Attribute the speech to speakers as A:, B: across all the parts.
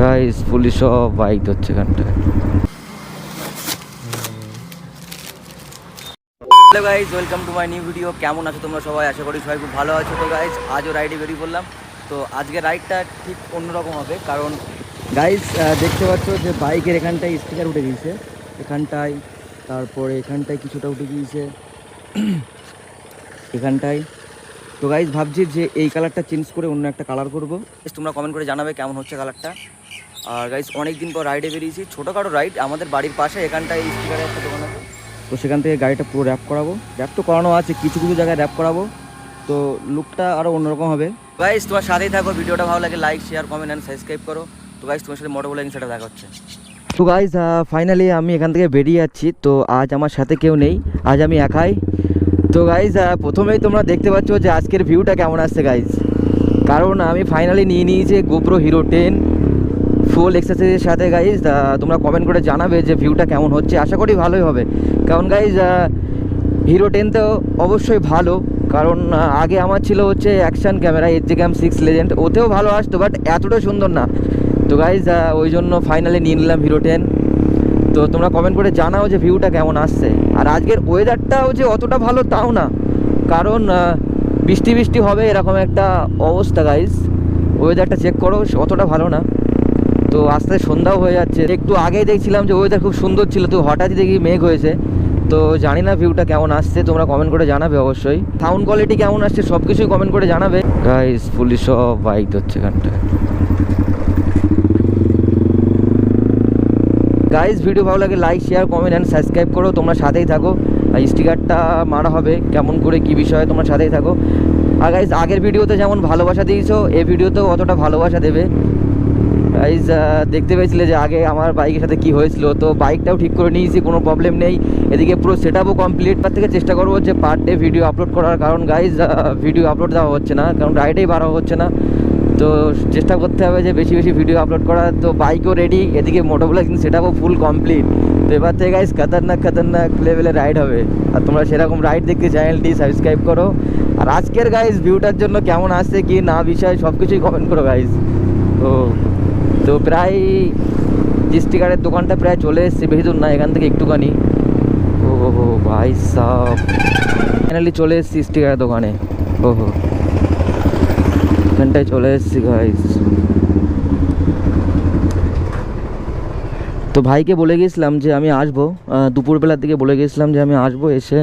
A: Guys police সব bike ধরছে এখানটায়। Hello guys, welcome to my new video. কেমন আছো তোমরা সবাই? আশা করি সবাই খুব ভালো আছো। তো গাইস আজও রাইডে বেরিয়ে পড়লাম। তো আজকে রাইডটা ঠিক অন্যরকম হবে, কারণ গাইস দেখতে পাচ্ছ যে বাইকের এখানটায় স্টিকার উঠে গিয়েছে, এখানটায়, তারপরে এখানটায় কিছুটা উঠে গিয়েছে এখানটায়। তো গাইস ভাবছি যে এই কালারটা চেঞ্জ করে অন্য একটা কালার করবো। তোমরা কমেন্ট করে জানাবে কেমন হচ্ছে কালারটা। আর গাইস অনেক দিন পর রাইডে বেরিয়েছি, ছোটোখাটো রাইড। আমাদের বাড়ির পাশে এখানটায় স্টিকারের একটা দোকান আছে, তো সেখান থেকে গাড়িটা পুরো র্যাপ করাবো। র্যাপ তো করানো আছে, কিছু কিছু জায়গায় র্যাপ করাবো, তো লুকটা আরও অন্যরকম হবে। গাইস তোমার সাথেই থাকো, ভিডিওটা ভালো লাগে like share comment and subscribe করো। তো গাইস তোমার সাথে মোটো ব্লগিং সেটা দেখা হচ্ছে। তো গাইস ফাইনালি আমি এখান থেকে বেরিয়ে যাচ্ছি। তো আজ আমার সাথে কেউ নেই, আজ আমি একাই। তো গাইস প্রথমেই তোমরা দেখতে পাচ্ছ যে আজকের ভিউটা কেমন আসছে গাইস, কারণ আমি ফাইনালি নিয়ে নিয়েছি গোপ্রো হিরো 10 ফুল এক্সারসাইজের সাথে। গাইস তোমরা কমেন্ট করে জানাবে যে ভিউটা কেমন হচ্ছে। আশা করি ভালোই হবে, কারণ গাইস হিরো 10 তো অবশ্যই ভালো, কারণ আগে আমার ছিল হচ্ছে অ্যাকশান ক্যামেরা HJ-Cam 6 লেজেন্ড, ওতেও ভালো আসতো, বাট এতটা সুন্দর না। তো গাইস ওই জন্য ফাইনালি নিয়ে নিলাম হিরো 10। তো তোমরা কমেন্ট করে জানাও যে ভিউটা কেমন আসছে। আর আজকের ওয়েদারটাও যে অতটা ভালো তাও না, কারণ বৃষ্টি বৃষ্টি হবে এরকম একটা অবস্থা। গাইস ওয়েদারটা চেক করো, অতটা ভালো না। তো আস্তে সন্ধ্যাও হয়ে যাচ্ছে। একটু আগেই দেখছিলাম যে ওয়েদার খুব সুন্দর ছিল, তো হঠাৎই দেখি মেঘ হয়েছে। তো জানি না ভিউটা কেমন আসছে, তোমরা কমেন্ট করে জানাবে অবশ্যই। সাউন্ড কোয়ালিটি কেমন আসছে সব কিছুই কমেন্ট করে জানাবে। গাইস পুলিশ সব বাইক ধরছে এখানটায়। গাইস ভিডিও ভালো লাগে like share comment and subscribe করো, তোমরা সাথেই থাকো। আর স্টিকারটা মারা হবে কেমন করে কী বিষয়ে, তোমরা সাথেই থাকো। আর গাইস আগের ভিডিওতে যেমন ভালোবাসা দিয়েছো, এই ভিডিওতেও অতটা ভালোবাসা দেবে। গাইস দেখতে পেয়েছিলে যে আগে আমার বাইকের সাথে কি হয়েছিল, তো বাইকটাও ঠিক করে নিয়েছি, কোনো প্রবলেম নেই। এদিকে পুরো সেটআপও কমপ্লিট। তার থেকে চেষ্টা করবো যে পার ডে ভিডিও আপলোড করার, কারণ গাইস ভিডিও আপলোড দেওয়া হচ্ছে না, কারণ রাইডেই বাড়ানো হচ্ছে না। তো চেষ্টা করতে হবে যে বেশি বেশি ভিডিও আপলোড করার। তো বাইকও রেডি, এদিকে মোটো ব্লগিং সেটআপও ফুল কমপ্লিট। তো এবার থেকে গাইস খতরনাক লেভেলে রাইড হবে। আর তোমরা সেরকম রাইড দেখতে চ্যানেলটি সাবস্ক্রাইব করো। আর আজকের গাইস ভিউটার জন্য কেমন আসছে কি না বিষয় সব কিছুই কমেন্ট করো গাইস। তো প্রায় স্টিকারের দোকানটা প্রায় চলে এসেছে, বেশি দূর না এখান থেকে একটুখানি। ও ভাই সাহ, ফাইনালি চলে এসেছি স্টিকারের দোকানে। এখানটায় চলে এসেছি গাইস। তো ভাইকে বলে গেছিলাম যে আমি আসবো, দুপুরবেলার দিকে বলে গেছিলাম যে আমি আসবো, এসে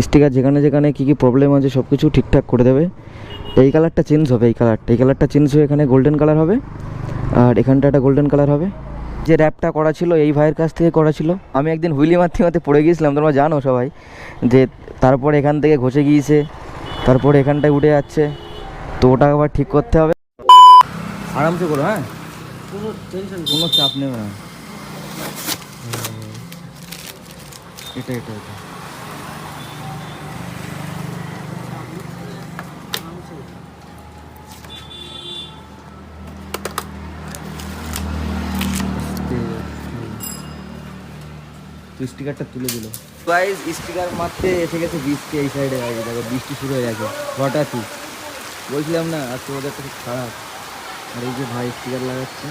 A: স্টিকার যেখানে যেখানে কী কী প্রবলেম আছে সব কিছু ঠিকঠাক করে দেবে। এই কালারটা চেঞ্জ হবে, এই কালারটা চেঞ্জ হয়ে এখানে গোল্ডেন কালার হবে, আর এখানটা একটা গোল্ডেন কালার হবে। যে র্যাপটা করা ছিল এই ভাইয়ের কাছ থেকে করা ছিল। আমি একদিন হুইলি মারতে পড়ে গিয়েছিলাম, তোমরা জানো সবাই, যে তারপর এখান থেকে ঘষে গিয়েছে, তারপর এখানটায় উঠে যাচ্ছে। তো ওটা আবার ঠিক করতে হবে। আরামসে করো, হ্যাঁ, কোনো টেনশন, কোনো চাপ নেবে না। এটা স্টিকারটা তুলে দিল গাইস। স্টিকার মারতে এসে গেছে বৃষ্টি এই সাইডে। গাইস দেখো বৃষ্টি শুরু হয়ে গেছে হঠাৎই, বলছিলাম না আজকে ওদেরটা খুব খারাপ। আর এই যে ভাই স্টিকার লাগাচ্ছে,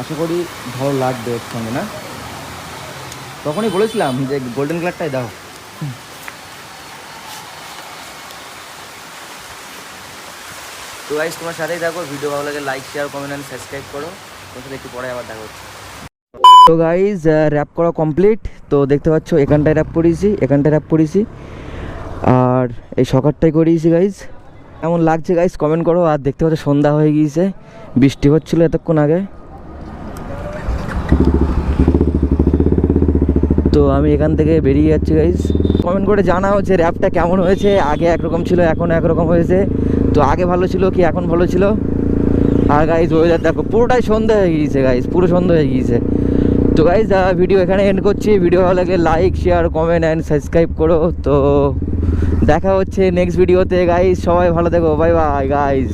A: আশা করি ভালো লাগবে ওর সঙ্গে, না? তখনই বলেছিলাম যে গোল্ডেন কালারটাই দাও। তো গাইস তোমার সাথেই দেখো, ভিডিও ভালো লাগে like share comment and subscribe করো। তোমার সাথে একটু পরে আবার দেখা হচ্ছে। তো গাইস র্যাপ করা কমপ্লিট। তো দেখতে পাচ্ছ এখানটায় র্যাপ করেছি, আর এই সকারটাই করিয়েছি। গাইস কেমন লাগছে গাইস কমেন্ট করো। আর দেখতে পাচ্ছ সন্ধ্যা হয়ে গিয়েছে, বৃষ্টি হচ্ছিলো এতক্ষণ আগে। তো আমি এখান থেকে বেরিয়ে যাচ্ছি গাইস। কমেন্ট করে জানাও যে র্যাপটা কেমন হয়েছে, আগে একরকম ছিল এখন একরকম হয়েছে। তো আগে ভালো ছিল কি এখন ভালো ছিল। আর গাইস ওয়েদার দেখো, পুরোটাই সন্ধ্যা হয়ে গিয়েছে গাইস, পুরো সন্ধ্যা হয়ে গিয়েছে। তো গাইস ভিডিও এখানে এন্ড করছি। ভিডিও ভালো লাগে like share comment and subscribe করো। তো দেখা হচ্ছে নেক্সট ভিডিওতে গাইস, সবাই ভালো থেকো, বাই বাই গাইস।